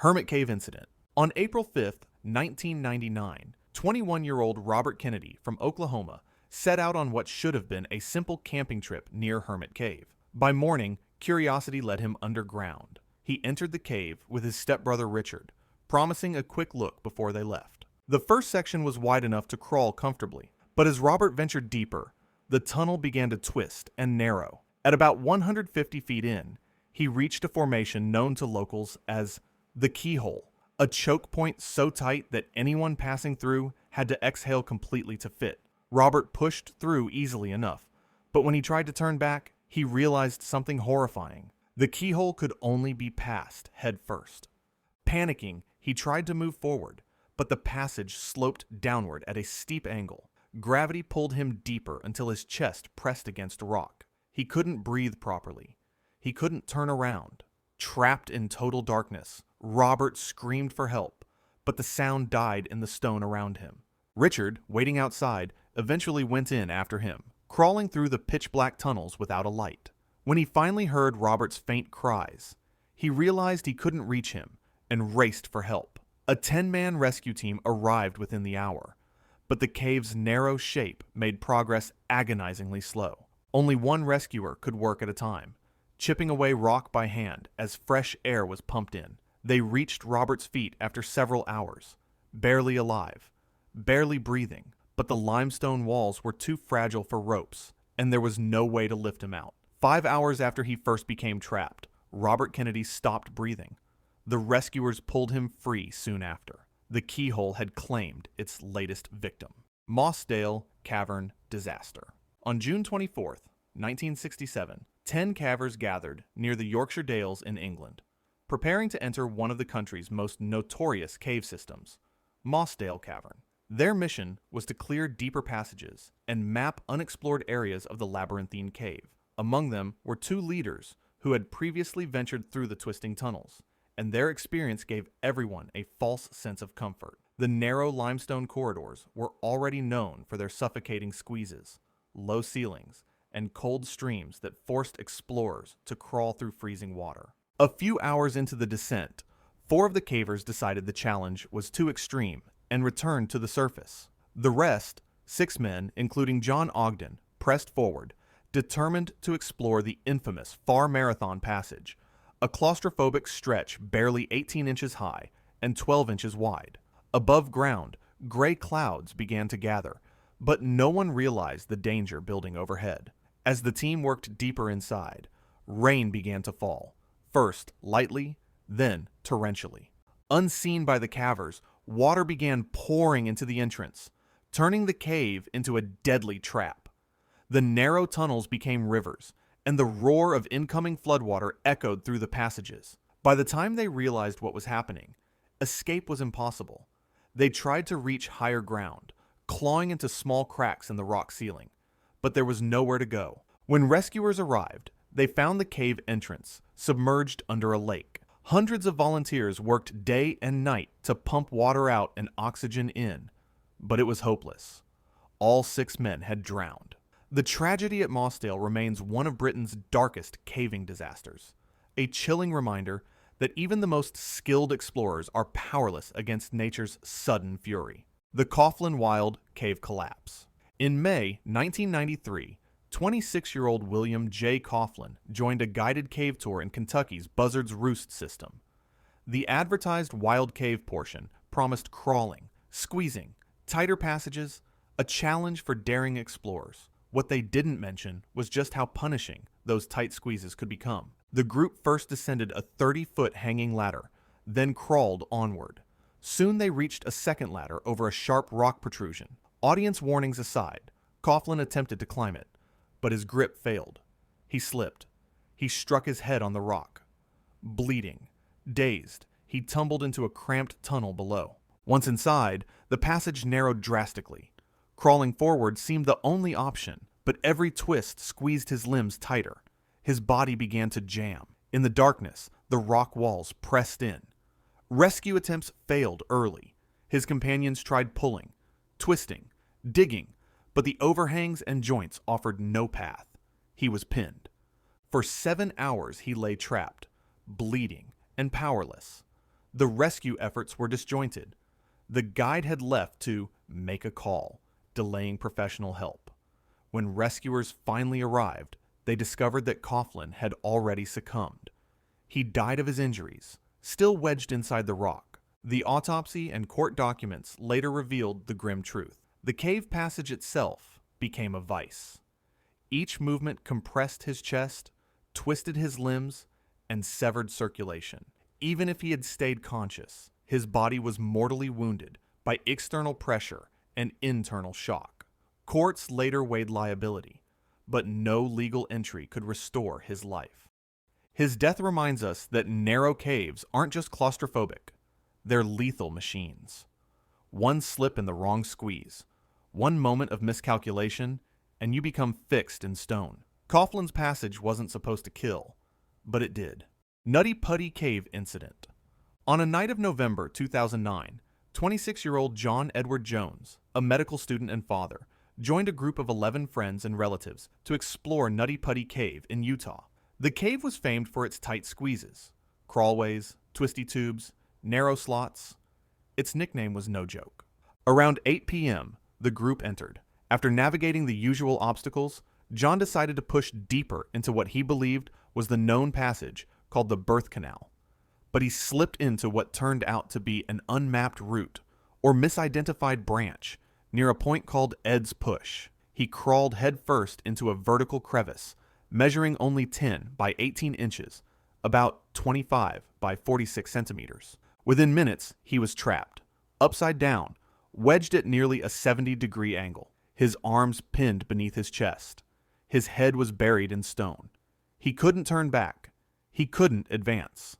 Hermit Cave Incident. On April 5th, 1999, 21-year-old Robert Kennedy from Oklahoma set out on what should have been a simple camping trip near Hermit Cave. By morning, curiosity led him underground. He entered the cave with his stepbrother Richard, promising a quick look before they left. The first section was wide enough to crawl comfortably, but as Robert ventured deeper, the tunnel began to twist and narrow. At about 150 feet in, he reached a formation known to locals as the Keyhole, a choke point so tight that anyone passing through had to exhale completely to fit. Robert pushed through easily enough, but when he tried to turn back, he realized something horrifying. The keyhole could only be passed head first. Panicking, he tried to move forward, but the passage sloped downward at a steep angle. Gravity pulled him deeper until his chest pressed against rock. He couldn't breathe properly. He couldn't turn around. Trapped in total darkness, Robert screamed for help, but the sound died in the stone around him. Richard, waiting outside, eventually went in after him, crawling through the pitch-black tunnels without a light. When he finally heard Robert's faint cries, he realized he couldn't reach him and raced for help. A 10-man rescue team arrived within the hour, but the cave's narrow shape made progress agonizingly slow. Only one rescuer could work at a time, chipping away rock by hand as fresh air was pumped in. They reached Robert's feet after several hours, barely alive, barely breathing, but the limestone walls were too fragile for ropes, and there was no way to lift him out. 5 hours after he first became trapped, Robert Kennedy stopped breathing. The rescuers pulled him free soon after. The keyhole had claimed its latest victim. Mossdale Cavern Disaster. On June 24, 1967, 10 cavers gathered near the Yorkshire Dales in England, preparing to enter one of the country's most notorious cave systems, Mossdale Cavern. Their mission was to clear deeper passages and map unexplored areas of the labyrinthine cave. Among them were 2 leaders who had previously ventured through the twisting tunnels, and their experience gave everyone a false sense of comfort. The narrow limestone corridors were already known for their suffocating squeezes, low ceilings, and cold streams that forced explorers to crawl through freezing water. A few hours into the descent, 4 of the cavers decided the challenge was too extreme and returned to the surface. The rest, 6 men, including John Ogden, pressed forward, determined to explore the infamous Far Marathon Passage, a claustrophobic stretch barely 18 inches high and 12 inches wide. Above ground, gray clouds began to gather, but no one realized the danger building overhead. As the team worked deeper inside, rain began to fall, first lightly, then torrentially. Unseen by the cavers, water began pouring into the entrance, turning the cave into a deadly trap. The narrow tunnels became rivers, and the roar of incoming floodwater echoed through the passages. By the time they realized what was happening, escape was impossible. They tried to reach higher ground, clawing into small cracks in the rock ceiling, but there was nowhere to go. When rescuers arrived, they found the cave entrance submerged under a lake. Hundreds of volunteers worked day and night to pump water out and oxygen in, but it was hopeless. All 6 men had drowned. The tragedy at Mossdale remains one of Britain's darkest caving disasters, a chilling reminder that even the most skilled explorers are powerless against nature's sudden fury. The Coughlin Wild Cave Collapse. In May 1993, 26-year-old William J. Coughlin joined a guided cave tour in Kentucky's Buzzard's Roost system. The advertised wild cave portion promised crawling, squeezing, tighter passages, a challenge for daring explorers. What they didn't mention was just how punishing those tight squeezes could become. The group first descended a 30-foot hanging ladder, then crawled onward. Soon they reached a second ladder over a sharp rock protrusion. Audience warnings aside, Coughlin attempted to climb it, but his grip failed. He slipped. He struck his head on the rock. Bleeding, dazed, he tumbled into a cramped tunnel below. Once inside, the passage narrowed drastically. Crawling forward seemed the only option, but every twist squeezed his limbs tighter. His body began to jam. In the darkness, the rock walls pressed in. Rescue attempts failed early. His companions tried pulling, twisting, digging, but the overhangs and joints offered no path. He was pinned. For 7 hours he lay trapped, bleeding and powerless. The rescue efforts were disjointed. The guide had left to make a call, delaying professional help. When rescuers finally arrived, they discovered that Coughlin had already succumbed. He died of his injuries, still wedged inside the rock. The autopsy and court documents later revealed the grim truth. The cave passage itself became a vice. Each movement compressed his chest, twisted his limbs, and severed circulation. Even if he had stayed conscious, his body was mortally wounded by external pressure and internal shock. Courts later weighed liability, but no legal entry could restore his life. His death reminds us that narrow caves aren't just claustrophobic, they're lethal machines. One slip in the wrong squeeze, one moment of miscalculation, and you become fixed in stone. Coughlin's passage wasn't supposed to kill, but it did. Nutty Putty Cave Incident. On a night of November 2009, 26-year-old John Edward Jones, a medical student and father, joined a group of 11 friends and relatives to explore Nutty Putty Cave in Utah. The cave was famed for its tight squeezes, crawlways, twisty tubes, narrow slots. Its nickname was no joke. Around 8 p.m., the group entered. After navigating the usual obstacles, John decided to push deeper into what he believed was the known passage called the birth canal. But he slipped into what turned out to be an unmapped route, or misidentified branch, near a point called Ed's Push. He crawled headfirst into a vertical crevice, measuring only 10 by 18 inches, about 25 by 46 centimeters. Within minutes, he was trapped, upside down, wedged at nearly a 70-degree angle, his arms pinned beneath his chest. His head was buried in stone. He couldn't turn back. He couldn't advance.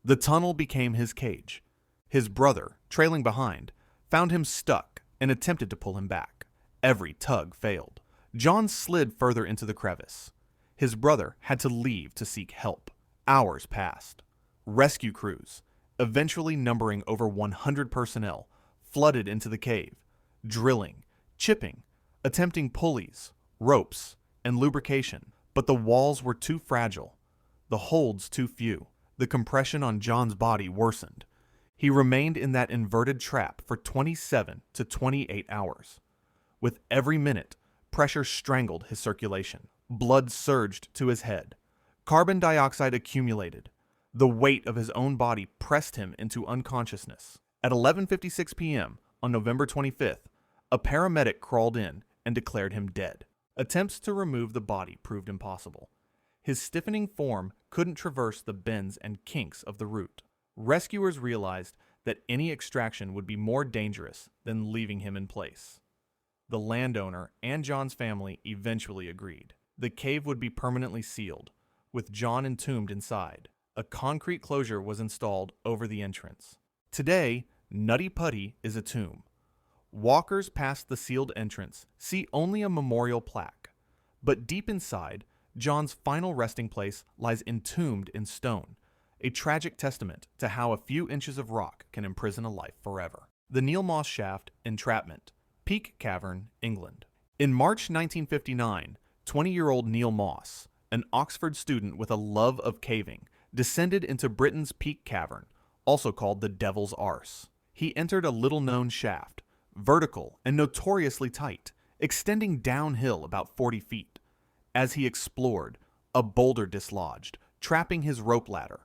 The tunnel became his cage. His brother, trailing behind, found him stuck and attempted to pull him back. Every tug failed. John slid further into the crevice. His brother had to leave to seek help. Hours passed. Rescue crews, eventually numbering over 100 personnel, flooded into the cave, drilling, chipping, attempting pulleys, ropes, and lubrication. But the walls were too fragile, the holds too few. The compression on John's body worsened. He remained in that inverted trap for 27 to 28 hours. With every minute, pressure strangled his circulation. Blood surged to his head. Carbon dioxide accumulated. The weight of his own body pressed him into unconsciousness. At 11:56 p.m. on November 25th, a paramedic crawled in and declared him dead. Attempts to remove the body proved impossible. His stiffening form couldn't traverse the bends and kinks of the route. Rescuers realized that any extraction would be more dangerous than leaving him in place. The landowner and John's family eventually agreed. The cave would be permanently sealed, with John entombed inside. A concrete closure was installed over the entrance. Today, Nutty Putty is a tomb. Walkers past the sealed entrance see only a memorial plaque, but deep inside, John's final resting place lies entombed in stone, a tragic testament to how a few inches of rock can imprison a life forever. The Neil Moss Shaft, Entrapment, Peak Cavern, England. In March 1959, 20-year-old Neil Moss, an Oxford student with a love of caving, descended into Britain's Peak Cavern, also called the Devil's Arse. He entered a little-known shaft, vertical and notoriously tight, extending downhill about 40 feet. As he explored, a boulder dislodged, trapping his rope ladder.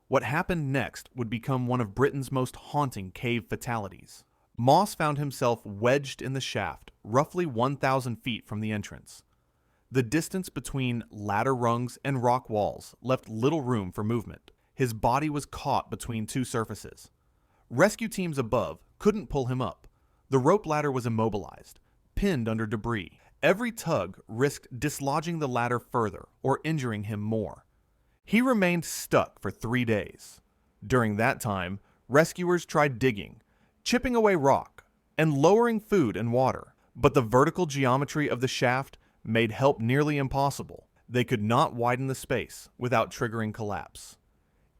What happened next would become one of Britain's most haunting cave fatalities. Moss found himself wedged in the shaft, roughly 1,000 feet from the entrance. The distance between ladder rungs and rock walls left little room for movement. His body was caught between two surfaces. Rescue teams above couldn't pull him up. The rope ladder was immobilized, pinned under debris. Every tug risked dislodging the ladder further or injuring him more. He remained stuck for 3 days. During that time, rescuers tried digging, chipping away rock, and lowering food and water. But the vertical geometry of the shaft made help nearly impossible. They could not widen the space without triggering collapse.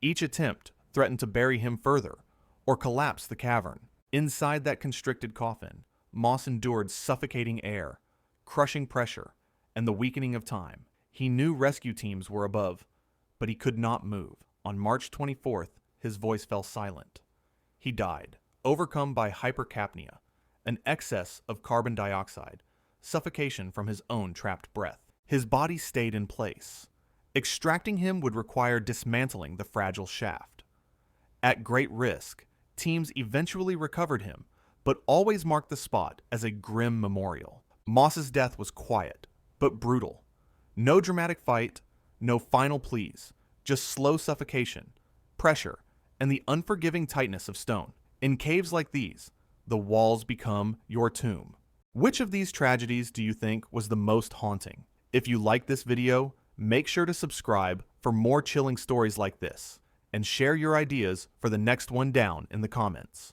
Each attempt threatened to bury him further or collapse the cavern. Inside that constricted coffin, Moss endured suffocating air, crushing pressure, and the weakening of time. He knew rescue teams were above, but he could not move. On March 24th, his voice fell silent. he died, overcome by hypercapnia, an excess of carbon dioxide, suffocation from his own trapped breath. His body stayed in place. Extracting him would require dismantling the fragile shaft. At great risk, teams eventually recovered him, but always marked the spot as a grim memorial. Moss's death was quiet, but brutal. No dramatic fight, no final pleas, just slow suffocation, pressure, and the unforgiving tightness of stone. In caves like these, the walls become your tomb. Which of these tragedies do you think was the most haunting? If you like this video, make sure to subscribe for more chilling stories like this, and share your ideas for the next one down in the comments.